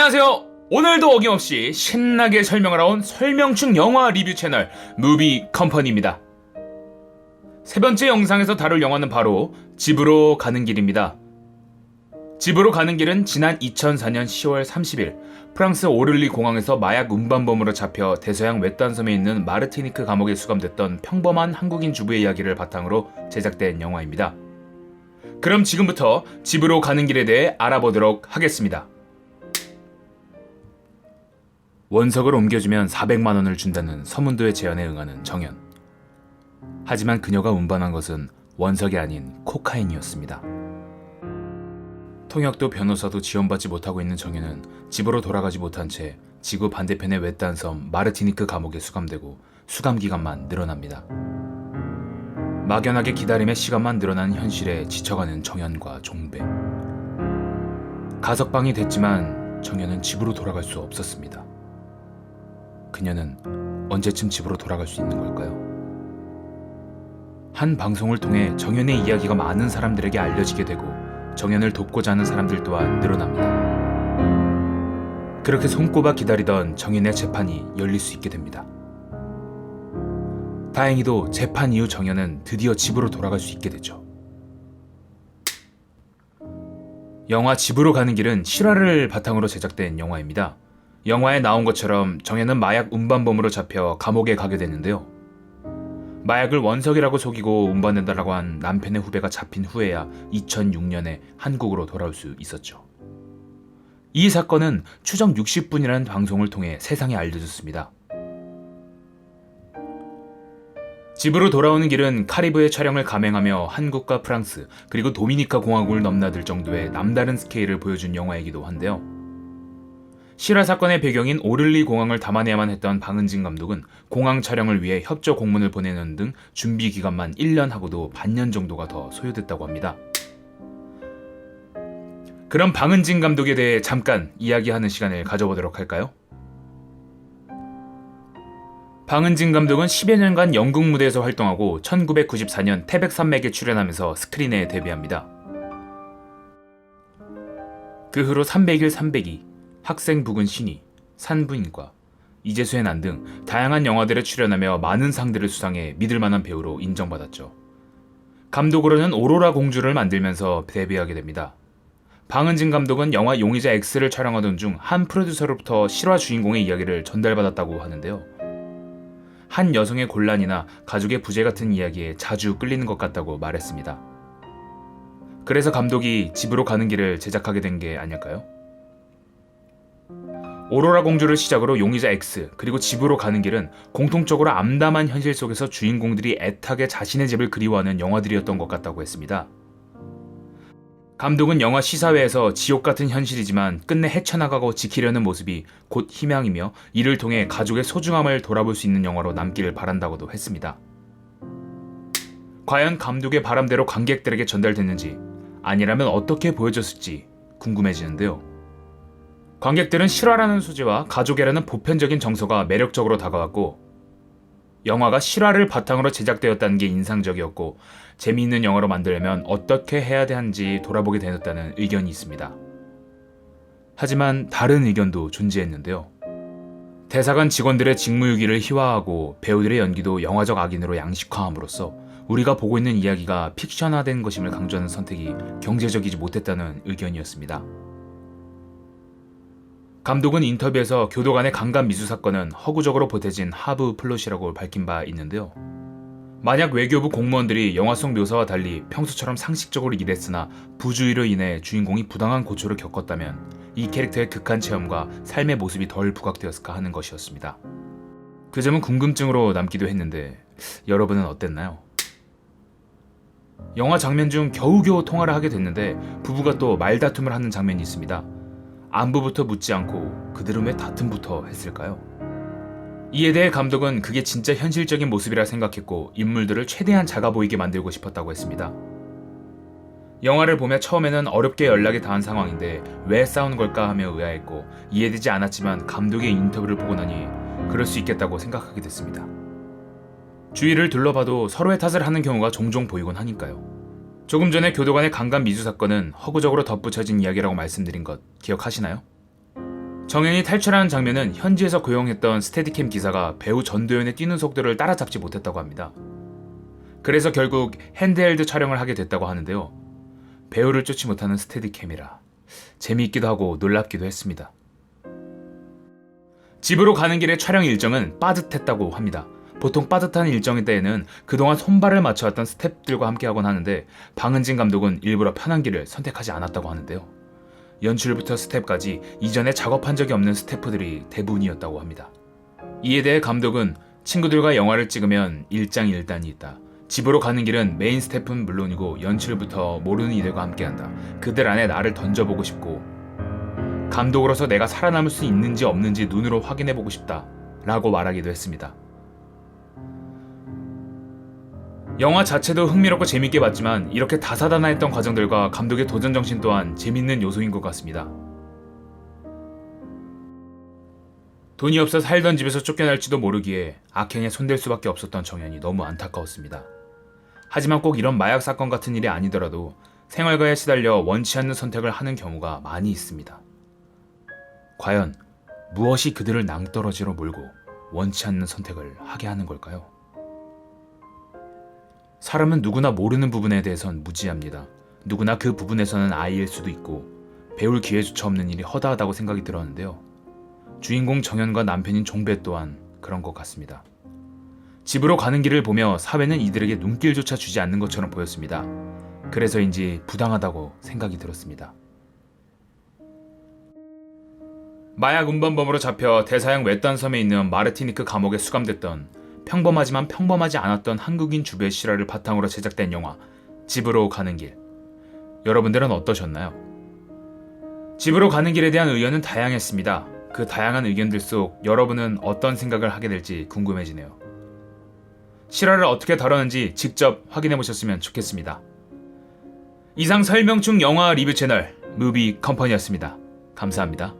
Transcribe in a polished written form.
안녕하세요. 오늘도 어김없이 신나게 설명을 해온 설명충 영화 리뷰 채널 무비 컴퍼니입니다. 세 번째 영상에서 다룰 영화는 바로 집으로 가는 길입니다. 집으로 가는 길은 지난 2004년 10월 30일 프랑스 오를리 공항에서 마약 운반범으로 잡혀 대서양 외딴섬에 있는 마르티니크 감옥에 수감됐던 평범한 한국인 주부의 이야기를 바탕으로 제작된 영화입니다. 그럼 지금부터 집으로 가는 길에 대해 알아보도록 하겠습니다. 원석을 옮겨주면 400만 원을 준다는 서문도의 제안에 응하는 정연. 하지만 그녀가 운반한 것은 원석이 아닌 코카인이었습니다. 통역도 변호사도 지원받지 못하고 있는 정연은 집으로 돌아가지 못한 채 지구 반대편의 외딴 섬 마르티니크 감옥에 수감되고 수감 기간만 늘어납니다. 막연하게 기다림의 시간만 늘어난 현실에 지쳐가는 정연과 종배. 가석방이 됐지만 정연은 집으로 돌아갈 수 없었습니다. 그녀는 언제쯤 집으로 돌아갈 수 있는 걸까요? 한 방송을 통해 정연의 이야기가 많은 사람들에게 알려지게 되고 정연을 돕고자 하는 사람들 또한 늘어납니다. 그렇게 손꼽아 기다리던 정연의 재판이 열릴 수 있게 됩니다. 다행히도 재판 이후 정연은 드디어 집으로 돌아갈 수 있게 되죠. 영화 집으로 가는 길은 실화를 바탕으로 제작된 영화입니다. 영화에 나온 것처럼 정연은 마약 운반범으로 잡혀 감옥에 가게 되는데요. 마약을 원석이라고 속이고 운반해달라고 한 남편의 후배가 잡힌 후에야 2006년에 한국으로 돌아올 수 있었죠. 이 사건은 추정 60분이라는 방송을 통해 세상에 알려졌습니다. 집으로 돌아오는 길은 카리브해 촬영을 감행하며 한국과 프랑스 그리고 도미니카 공화국을 넘나들 정도의 남다른 스케일을 보여준 영화이기도 한데요. 실화 사건의 배경인 오를리 공항을 담아내야만 했던 방은진 감독은 공항 촬영을 위해 협조 공문을 보내는 등 준비 기간만 1년 하고도 반년 정도가 더 소요됐다고 합니다. 그럼 방은진 감독에 대해 잠깐 이야기하는 시간을 가져보도록 할까요? 방은진 감독은 10여 년간 영국 무대에서 활동하고 1994년 태백산맥에 출연하면서 스크린에 데뷔합니다. 그 후로 300일 302, 학생 부근 신이, 산부인과, 이재수의 난 등 다양한 영화들에 출연하며 많은 상들을 수상해 믿을만한 배우로 인정받았죠. 감독으로는 오로라 공주를 만들면서 데뷔하게 됩니다. 방은진 감독은 영화 용의자 X를 촬영하던 중 한 프로듀서로부터 실화 주인공의 이야기를 전달받았다고 하는데요. 한 여성의 곤란이나 가족의 부재 같은 이야기에 자주 끌리는 것 같다고 말했습니다. 그래서 감독이 집으로 가는 길을 제작하게 된 게 아닐까요? 오로라 공주를 시작으로 용의자 X 그리고 집으로 가는 길은 공통적으로 암담한 현실 속에서 주인공들이 애타게 자신의 집을 그리워하는 영화들이었던 것 같다고 했습니다. 감독은 영화 시사회에서 지옥 같은 현실이지만 끝내 헤쳐나가고 지키려는 모습이 곧 희망이며 이를 통해 가족의 소중함을 돌아볼 수 있는 영화로 남기를 바란다고도 했습니다. 과연 감독의 바람대로 관객들에게 전달됐는지 아니라면 어떻게 보여졌을지 궁금해지는데요. 관객들은 실화라는 소재와 가족애라는 보편적인 정서가 매력적으로 다가왔고 영화가 실화를 바탕으로 제작되었다는 게 인상적이었고 재미있는 영화로 만들려면 어떻게 해야 하는지 돌아보게 되었다는 의견이 있습니다. 하지만 다른 의견도 존재했는데요. 대사관 직원들의 직무유기를 희화하고 배우들의 연기도 영화적 악인으로 양식화함으로써 우리가 보고 있는 이야기가 픽션화된 것임을 강조하는 선택이 경제적이지 못했다는 의견이었습니다. 감독은 인터뷰에서 교도관의 강간 미수 사건은 허구적으로 보태진 하부 플롯이라고 밝힌 바 있는데요. 만약 외교부 공무원들이 영화 속 묘사와 달리 평소처럼 상식적으로 일했으나 부주의로 인해 주인공이 부당한 고초를 겪었다면 이 캐릭터의 극한 체험과 삶의 모습이 덜 부각되었을까 하는 것이었습니다. 그 점은 궁금증으로 남기도 했는데 여러분은 어땠나요? 영화 장면 중 겨우겨우 통화를 하게 됐는데 부부가 또 말다툼을 하는 장면이 있습니다. 안부부터 묻지 않고 그들은 왜 다툼부터 했을까요? 이에 대해 감독은 그게 진짜 현실적인 모습이라 생각했고 인물들을 최대한 작아 보이게 만들고 싶었다고 했습니다. 영화를 보며 처음에는 어렵게 연락이 닿은 상황인데 왜 싸우는 걸까 하며 의아했고 이해되지 않았지만 감독의 인터뷰를 보고 나니 그럴 수 있겠다고 생각하게 됐습니다. 주위를 둘러봐도 서로의 탓을 하는 경우가 종종 보이곤 하니까요. 조금 전에 교도관의 강간 미수 사건은 허구적으로 덧붙여진 이야기라고 말씀드린 것 기억하시나요? 정현이 탈출하는 장면은 현지에서 고용했던 스테디캠 기사가 배우 전도연의 뛰는 속도를 따라잡지 못했다고 합니다. 그래서 결국 핸드헬드 촬영을 하게 됐다고 하는데요. 배우를 쫓지 못하는 스테디캠이라 재미있기도 하고 놀랍기도 했습니다. 집으로 가는 길의 촬영 일정은 빠듯했다고 합니다. 보통 빠듯한 일정일 때에는 그동안 손발을 맞춰왔던 스태프들과 함께하곤 하는데 방은진 감독은 일부러 편한 길을 선택하지 않았다고 하는데요. 연출부터 스태프까지 이전에 작업한 적이 없는 스태프들이 대부분이었다고 합니다. 이에 대해 감독은 친구들과 영화를 찍으면 일장일단이 있다. 집으로 가는 길은 메인 스태프는 물론이고 연출부터 모르는 이들과 함께한다. 그들 안에 나를 던져보고 싶고 감독으로서 내가 살아남을 수 있는지 없는지 눈으로 확인해보고 싶다 라고 말하기도 했습니다. 영화 자체도 흥미롭고 재밌게 봤지만 이렇게 다사다난했던 과정들과 감독의 도전정신 또한 재밌는 요소인 것 같습니다. 돈이 없어 살던 집에서 쫓겨날지도 모르기에 악행에 손댈 수밖에 없었던 정현이 너무 안타까웠습니다. 하지만 꼭 이런 마약 사건 같은 일이 아니더라도 생활과에 시달려 원치 않는 선택을 하는 경우가 많이 있습니다. 과연 무엇이 그들을 낭떠러지로 몰고 원치 않는 선택을 하게 하는 걸까요? 사람은 누구나 모르는 부분에 대해선 무지합니다. 누구나 그 부분에서는 아이일 수도 있고 배울 기회조차 없는 일이 허다하다고 생각이 들었는데요. 주인공 정현과 남편인 종배 또한 그런 것 같습니다. 집으로 가는 길을 보며 사회는 이들에게 눈길조차 주지 않는 것처럼 보였습니다. 그래서인지 부당하다고 생각이 들었습니다. 마약 운반범으로 잡혀 대서양 외딴 섬에 있는 마르티니크 감옥에 수감됐던 평범하지만 평범하지 않았던 한국인 주부의 실화를 바탕으로 제작된 영화 집으로 가는 길. 여러분들은 어떠셨나요? 집으로 가는 길에 대한 의견은 다양했습니다. 그 다양한 의견들 속 여러분은 어떤 생각을 하게 될지 궁금해지네요. 실화를 어떻게 다루는지 직접 확인해 보셨으면 좋겠습니다. 이상 설명충 영화 리뷰 채널 무비 컴퍼니였습니다. 감사합니다.